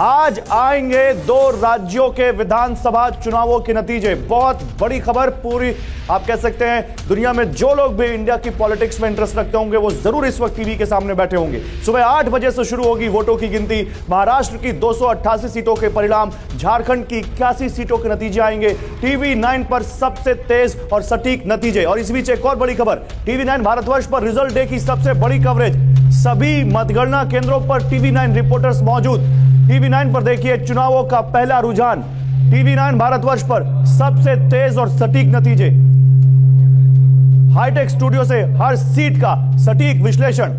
आज आएंगे 2 राज्यों के विधानसभा चुनावों के नतीजे। बहुत बड़ी खबर, पूरी आप कह सकते हैं दुनिया में जो लोग भी इंडिया की पॉलिटिक्स में इंटरेस्ट रखते होंगे वो जरूर इस वक्त टीवी के सामने बैठे होंगे। सुबह 8 बजे से शुरू होगी वोटों की गिनती। महाराष्ट्र की 288 सीटों के परिणाम, झारखंड की 81 सीटों के नतीजे आएंगे। टीवी 9 पर सबसे तेज और सटीक नतीजे। और इस बीच एक और बड़ी खबर, टीवी 9 भारतवर्ष पर रिजल्ट डे की सबसे बड़ी कवरेज। सभी मतगणना केंद्रों पर टीवी 9 रिपोर्टर्स मौजूद। टीवी 9 पर देखिए चुनावों का पहला रुझान। टीवी 9 भारतवर्ष पर सबसे तेज और सटीक नतीजे। हाईटेक स्टूडियो से हर सीट का सटीक विश्लेषण।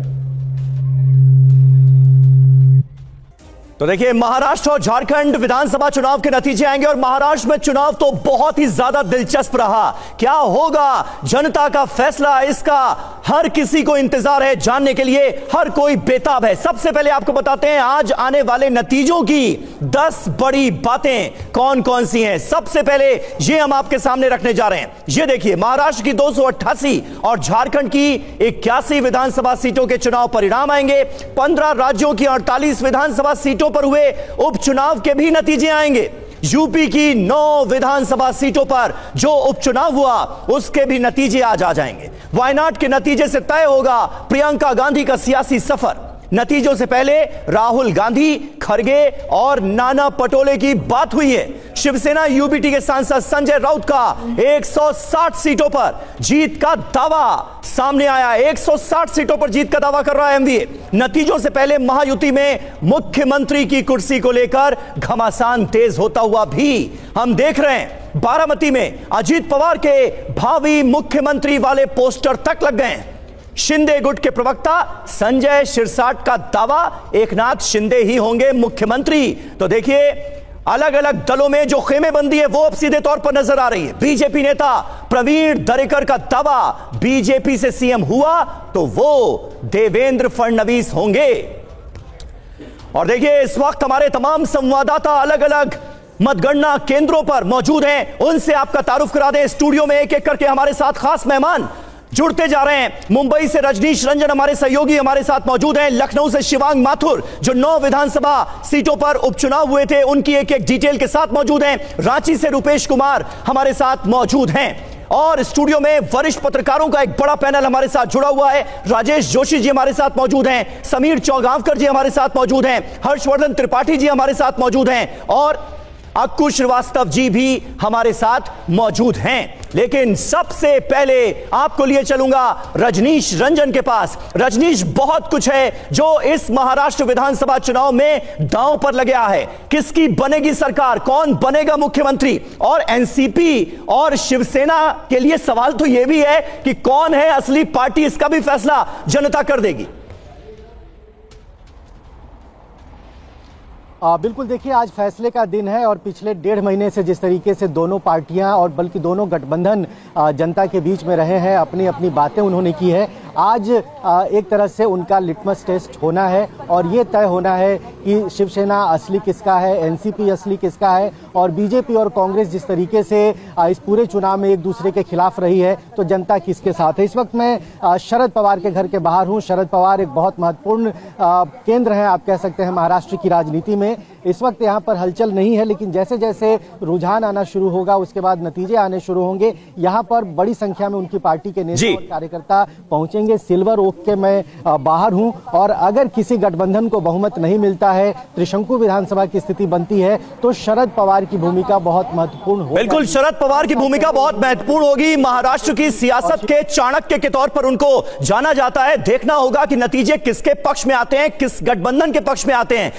तो देखिए महाराष्ट्र और झारखंड विधानसभा चुनाव के नतीजे आएंगे और महाराष्ट्र में चुनाव तो बहुत ही ज्यादा दिलचस्प रहा। क्या होगा जनता का फैसला, इसका हर किसी को इंतजार है जानने के लिए, हर कोई बेताब है। सबसे पहले आपको बताते हैं आज आने वाले नतीजों की 10 बड़ी बातें कौन कौन सी हैं। सबसे पहले ये हम आपके सामने रखने जा रहे हैं। ये देखिए महाराष्ट्र की 288 और झारखंड की 81 विधानसभा सीटों के चुनाव परिणाम आएंगे। 15 राज्यों की 48 विधानसभा सीटों पर हुए उपचुनाव के भी नतीजे आएंगे। यूपी की 9 विधानसभा सीटों पर जो उपचुनाव हुआ उसके भी नतीजे आज आ जाएंगे। वायनाड के नतीजे से तय होगा प्रियंका गांधी का सियासी सफर। नतीजों से पहले राहुल गांधी, खड़गे और नाना पटोले की बात हुई है। शिवसेना यूबीटी के सांसद संजय राउत का 160 सीटों पर जीत का दावा सामने आया। 160 सीटों पर जीत का दावा कर रहा है एमवीए। नतीजों से पहले महायुति में मुख्यमंत्री की कुर्सी को लेकर घमासान तेज होता हुआ भी हम देख रहे हैं। बारामती में अजीत पवार के भावी मुख्यमंत्री वाले पोस्टर तक लग गए हैं। शिंदे गुट के प्रवक्ता संजय शिरसाट का दावा, एकनाथ शिंदे ही होंगे मुख्यमंत्री। तो देखिए अलग अलग दलों में जो खेमेबंदी है वो अब सीधे तौर पर नजर आ रही है। बीजेपी नेता प्रवीण दरेकर का दावा, बीजेपी से सीएम हुआ तो वो देवेंद्र फडणवीस होंगे। और देखिए इस वक्त हमारे तमाम संवाददाता अलग अलग मतगणना केंद्रों पर मौजूद हैं। उनसे आपका तारुफ करा दें। स्टूडियो में एक एक करके हमारे साथ खास मेहमान जुड़ते जा रहे हैं। मुंबई से रजनीश रंजन हमारे सहयोगी हमारे साथ मौजूद हैं। लखनऊ से शिवांग माथुर जो 9 विधानसभा सीटों पर उपचुनाव हुए थे उनकी एक एक डिटेल के साथ मौजूद हैं। रांची से रुपेश कुमार हमारे साथ मौजूद हैं। और स्टूडियो में वरिष्ठ पत्रकारों का एक बड़ा पैनल हमारे साथ जुड़ा हुआ है। राजेश जोशी जी हमारे साथ मौजूद हैं, समीर चौगांवकर जी हमारे साथ मौजूद हैं, हर्षवर्धन त्रिपाठी जी हमारे साथ मौजूद हैं और अक्कू श्रीवास्तव जी भी हमारे साथ मौजूद हैं। लेकिन सबसे पहले आपको लिए चलूंगा रजनीश रंजन के पास। रजनीश, बहुत कुछ है जो इस महाराष्ट्र विधानसभा चुनाव में दांव पर लग गया है। किसकी बनेगी सरकार, कौन बनेगा मुख्यमंत्री? और एनसीपी और शिवसेना के लिए सवाल तो यह भी है कि कौन है असली पार्टी, इसका भी फैसला जनता कर देगी। बिल्कुल, देखिए आज फैसले का दिन है और पिछले 1.5 महीने से जिस तरीके से दोनों पार्टियां और बल्कि दोनों गठबंधन जनता के बीच में रहे हैं, अपनी अपनी बातें उन्होंने की है। आज एक तरह से उनका लिटमस टेस्ट होना है और ये तय होना है कि शिवसेना असली किसका है, एनसीपी असली किसका है और बीजेपी और कांग्रेस जिस तरीके से इस पूरे चुनाव में एक दूसरे के खिलाफ रही है तो जनता किसके साथ है। इस वक्त मैं शरद पवार के घर के बाहर हूँ। शरद पवार एक बहुत महत्वपूर्ण केंद्र है, आप कह सकते हैं, महाराष्ट्र की राजनीति में। इस वक्त यहाँ पर हलचल नहीं है, लेकिन जैसे जैसे रुझान आना शुरू होगा उसके बाद नतीजे आने शुरू होंगे। यहाँ पर बड़ी संख्या में उनकी पार्टी के नेता और कार्यकर्ता पहुंचेंगे। सिल्वर ओक के मैं बाहर हूं और अगर किसी गठबंधन को बहुमत नहीं मिलता है, त्रिशंकु विधानसभा की स्थिति बनती है तो शरद पवार की भूमिका बहुत महत्वपूर्ण होगी। बिल्कुल, शरद पवार की भूमिका बहुत महत्वपूर्ण होगी। महाराष्ट्र की सियासत के चाणक्य के तौर पर उनको जाना जाता है। देखना होगा कि नतीजे किसके पक्ष में आते हैं, किस गठबंधन के पक्ष में आते हैं।